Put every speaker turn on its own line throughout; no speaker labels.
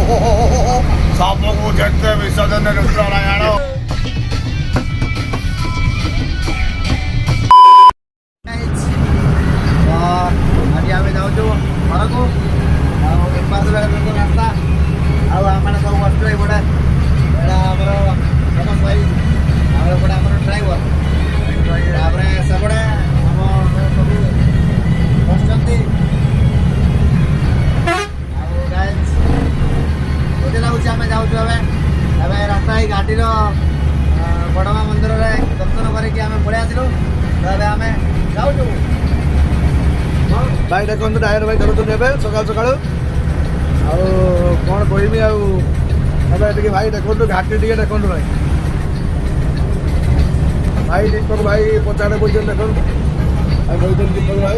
सबको देखते विसर्जन रुद्रनारायण
आज आम जाऊँ घर को रास्ता आम सब बस एपटे आमर फेमस भाई एपटे आम ड्राइवर सेपटे आम सब बसती मजा लगुच आम जाऊँ रास्ता ही घाटी बड़मा मंदिर में दर्शन करके पलि आसलु आम जाऊँ
भाई देखो ड्राइवर भाई धरुଛନ୍ତି ଏବେ ସକାଳୁ ସକାଳୁ ଆଉ କ'ଣ କହିବି ଆଉ ଏବେ ଟିକେ ଭାଇ ଦେଖନ୍ତୁ ଘାଟି ଟିକେ ଦେଖନ୍ତୁ ଭାଇ ଭାଇ ଦୀପକ ଭାଇ ପଚାରେ ବଇଛନ୍ତି ଦେଖନ୍ତୁ ଆଉ ବଇଛନ୍ତି ଦୀପକ ଭାଇ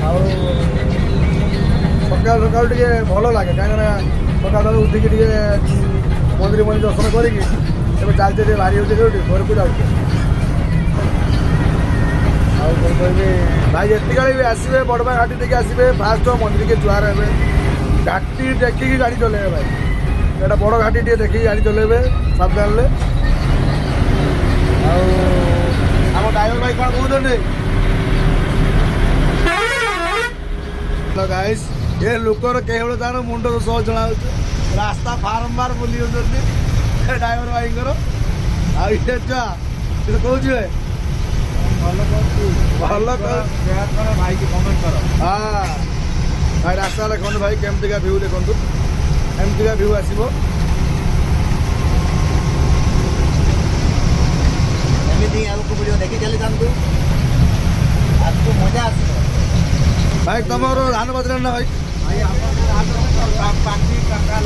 ଆଉ ସକାଳୁ ସକାଳୁ ଟିକେ ଭଲ ଲାଗେ କାହିଁକିନା ସକାଳୁ ଉଠିକି ଟିକେ ମନ୍ଦିର ଦର୍ଶନ କରିକି ଏବେ ଚାଲିଛି ଟିକେ ବାହାରି ହେଉଛି କେଉଁଠି ଘରକୁ ଯାଉଛି ଆଉ କ'ଣ କହିବି ଭାଇ ଏତିକି ବି ଆସିବେ ବଡ଼ମା ଘାଟି ଦେଇକି ଆସିବେ ଫାଷ୍ଟ ମନ୍ଦିରକେ ଜୁହାର ହେବେ ଘାଟି ଦେଖିକି ଗାଡ଼ି ଚଲେଇବେ ଭାଇ ଏଇଟା ବଡ଼ ଘାଟି ଟିକେ ଦେଖିକି ଗାଡ଼ି ଚଲେଇବେ ସାବଧାନରେ ଆଉ ଆମ ଡ୍ରାଇଭର ଭାଇ କ'ଣ କହୁଛନ୍ତି ଗାଇସ୍ ଏ ଲୋକର କେବଳ ତାର ମୁଣ୍ଡ ସହ ଜଣା ହେଉଛି ରାସ୍ତା ବାରମ୍ବାର ବୁଲି ଯାଉଛନ୍ତି ଡ୍ରାଇଭର ଭାଇଙ୍କର ଆଉ ଇଏ ଛୁଆ ସେ କହୁଛି ଭଲ ଭାଇ କି କମେଣ୍ଟ କର ହଁ ଭାଇ ରାସ୍ତା ଦେଖନ୍ତୁ ଭାଇ କେମିତିକା ଭିଉ ଦେଖନ୍ତୁ ଏମିତିକା ଭିଉ ଆସିବ
ଏମିତି ଆଗକୁ ଭିଡ଼ିଓ ଦେଖି ଚାଲିଥାନ୍ତୁ ଆଗକୁ ମଜା ଆସିବ
ଭାଇ ତମର ଧାନ ବଦଳାଣି ନା ଭାଇ
ପାଖି କାକା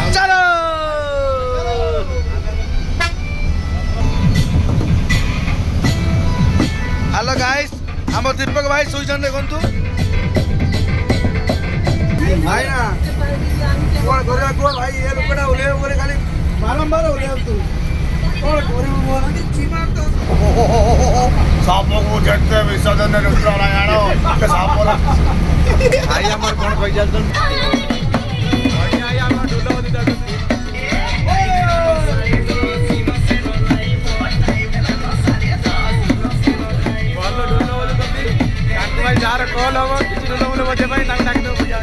चलो हेलो गाइस हम दीपक भाई सुईचन देखंतु भाई ना कोण करिया को भाई ए लोकटा ओले ओले खाली बारंबार ओले तू कोण करियो मोर
सबको देखते विसर्जन रुद्रनारायण
भाई हमार कोण कहि जातन
यार कॉल हम किसी लोग बजे भाई नाक नाक दे बजा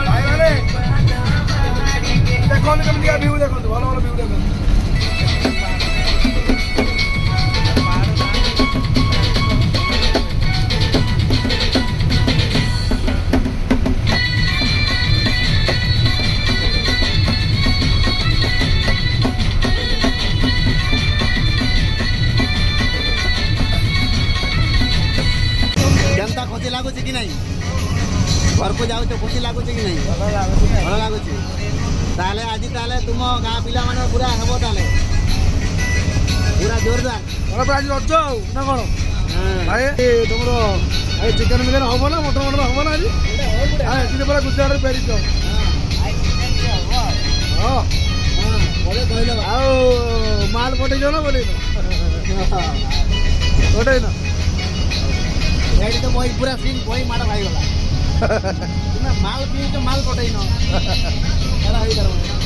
भाई वाले देखो ने कम दिया व्यू देखो तो भलो भलो व्यू देखो
खुशी लगुच कि नहीं घर को जाऊ खुशी लगुच कि नहीं भल लगुच आज तुम गाँ पिला माने पूरा हम पूरा जोरदार
आज रज ना कौन भाई तुम भाई चिकेन मिकेन हम ना मटन मटन हम ना आज पूरा गुजरात पेरिस माल पठेज ना पठेन
एडी तो वही पूरा सीन वही माड़ भाई गला माल पी तो माल पटै न